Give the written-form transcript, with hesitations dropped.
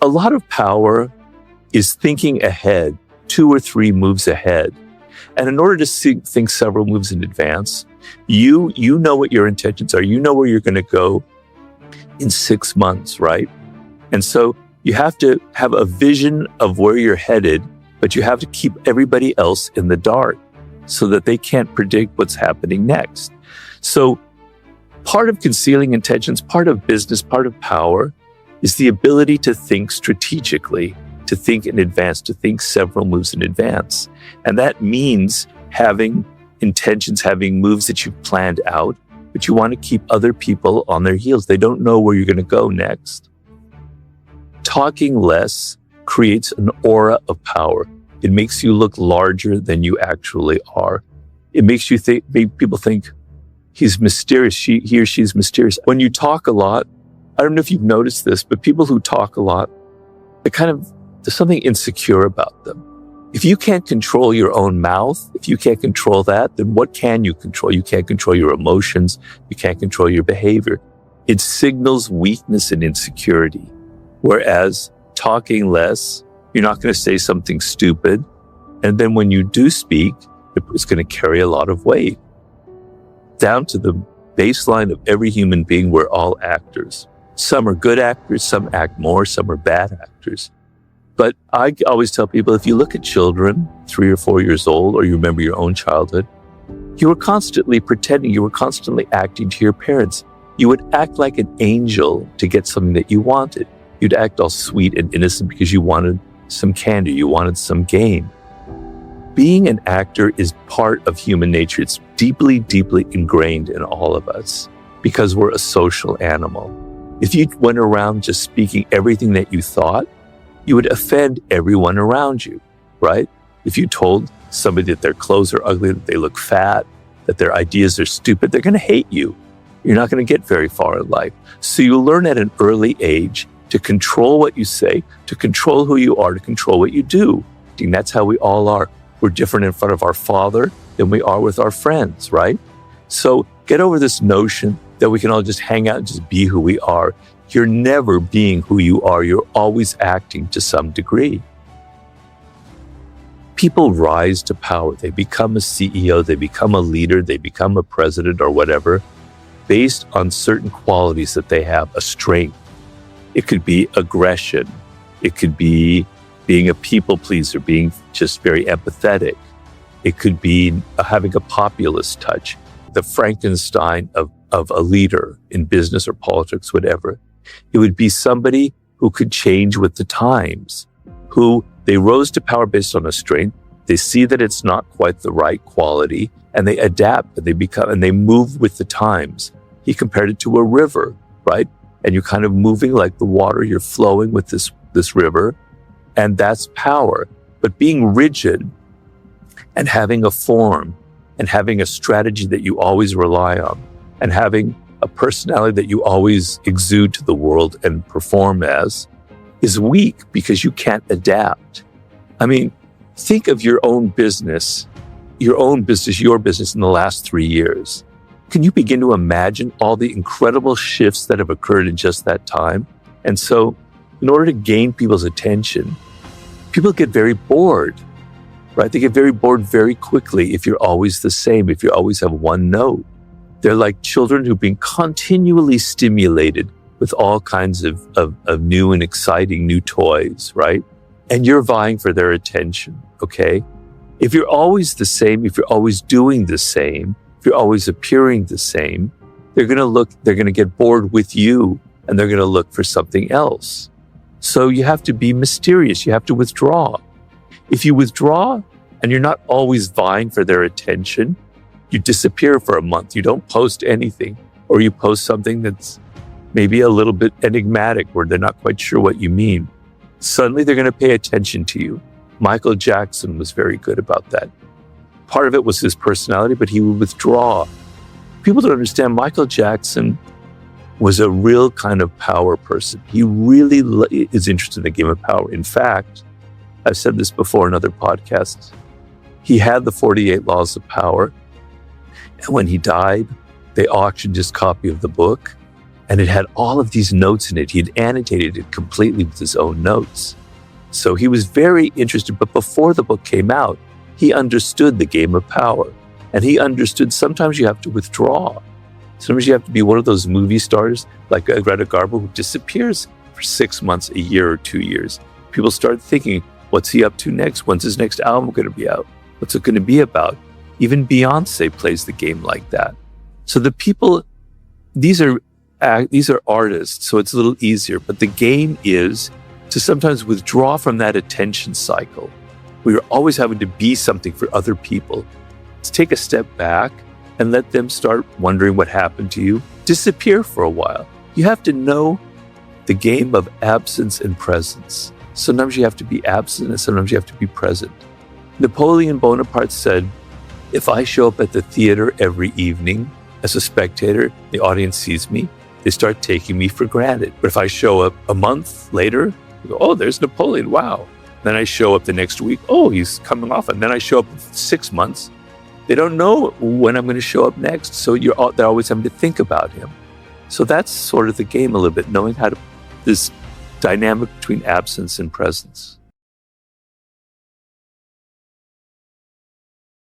A lot of power is thinking ahead, 2 or 3 moves ahead. And in order to think several moves in advance, you know what your intentions are. You know where you're going to go in 6 months, right? And so you have to have a vision of where you're headed, but you have to keep everybody else in the dark so that they can't predict what's happening next. So part of concealing intentions, part of business, part of power is the ability to think strategically, to think in advance, to think several moves in advance. And that means having intentions, having moves that you've planned out, but you want to keep other people on their heels. They don't know where you're going to go next. Talking less creates an aura of power. It makes you look larger than you actually are. It makes you make people think he's mysterious, he or she's mysterious. When you talk a lot, I don't know if you've noticed this, but people who talk a lot, there's something insecure about them. If you can't control your own mouth, if you can't control that, then what can you control? You can't control your emotions. You can't control your behavior. It signals weakness and insecurity. Whereas talking less, you're not going to say something stupid. And then when you do speak, it's going to carry a lot of weight. Down to the baseline of every human being, we're all actors. Some are good actors, some act more, some are bad actors. But I always tell people, if you look at children, 3 or 4 years old, or you remember your own childhood, you were constantly pretending, you were constantly acting to your parents. You would act like an angel to get something that you wanted. You'd act all sweet and innocent because you wanted some candy, you wanted some game. Being an actor is part of human nature. It's deeply, deeply ingrained in all of us because we're a social animal. If you went around just speaking everything that you thought, you would offend everyone around you, right? If you told somebody that their clothes are ugly, that they look fat, that their ideas are stupid, they're going to hate you. You're not going to get very far in life. So you learn at an early age to control what you say, to control who you are, to control what you do. And that's how we all are. We're different in front of our father than we are with our friends, right? So get over this notion that we can all just hang out and just be who we are. You're never being who you are. You're always acting to some degree. People rise to power. They become a CEO, they become a leader, they become a president or whatever, based on certain qualities that they have, a strength. It could be aggression. It could be being a people pleaser, being just very empathetic. It could be having a populist touch, the Frankenstein of a leader in business or politics, whatever. It would be somebody who could change with the times, who they rose to power based on a strength. They see that it's not quite the right quality and they adapt and they move with the times. He compared it to a river, right? And you're kind of moving like the water, you're flowing with this river, and that's power. But being rigid and having a form and having a strategy that you always rely on and having a personality that you always exude to the world and perform as is weak because you can't adapt. I mean, think of your business in the last 3 years. Can you begin to imagine all the incredible shifts that have occurred in just that time? And so in order to gain people's attention, people get very bored, right? They get very bored very quickly if you're always the same, if you always have one note. They're like children who've been continually stimulated with all kinds of new and exciting new toys, right? And you're vying for their attention, okay? If you're always the same, if you're always doing the same, if you're always appearing the same, they're going to get bored with you and they're going to look for something else. So you have to be mysterious. You have to withdraw. If you withdraw and you're not always vying for their attention, you disappear for a month. You don't post anything, or you post something that's maybe a little bit enigmatic where they're not quite sure what you mean. Suddenly they're going to pay attention to you. Michael Jackson was very good about that. Part of it was his personality, but he would withdraw. People don't understand Michael Jackson was a real kind of power person. He really is interested in the game of power. In fact, I've said this before in other podcasts, he had the 48 laws of power. And when he died, they auctioned his copy of the book And it had all of these notes in it. He had annotated it completely with his own notes. So he was very interested. But before the book came out, he understood the game of power. And he understood sometimes you have to withdraw. Sometimes you have to be one of those movie stars like Greta Garbo who disappears for 6 months, a year, or 2 years. People start thinking, what's he up to next? When's his next album going to be out? What's it going to be about? Even Beyonce plays the game like that. So the people, these are artists, so it's a little easier. But the game is to sometimes withdraw from that attention cycle. We're always having to be something for other people. To take a step back and let them start wondering what happened to you. Disappear for a while. You have to know the game of absence and presence. Sometimes you have to be absent and sometimes you have to be present. Napoleon Bonaparte said, if I show up at the theater every evening as a spectator, the audience sees me, they start taking me for granted. But if I show up a month later, they go, oh, there's Napoleon, wow. Then I show up the next week, oh, he's coming off. And then I show up in 6 months. They don't know when I'm going to show up next. So they're always having to think about him. So that's sort of the game a little bit, knowing how to, this dynamic between absence and presence.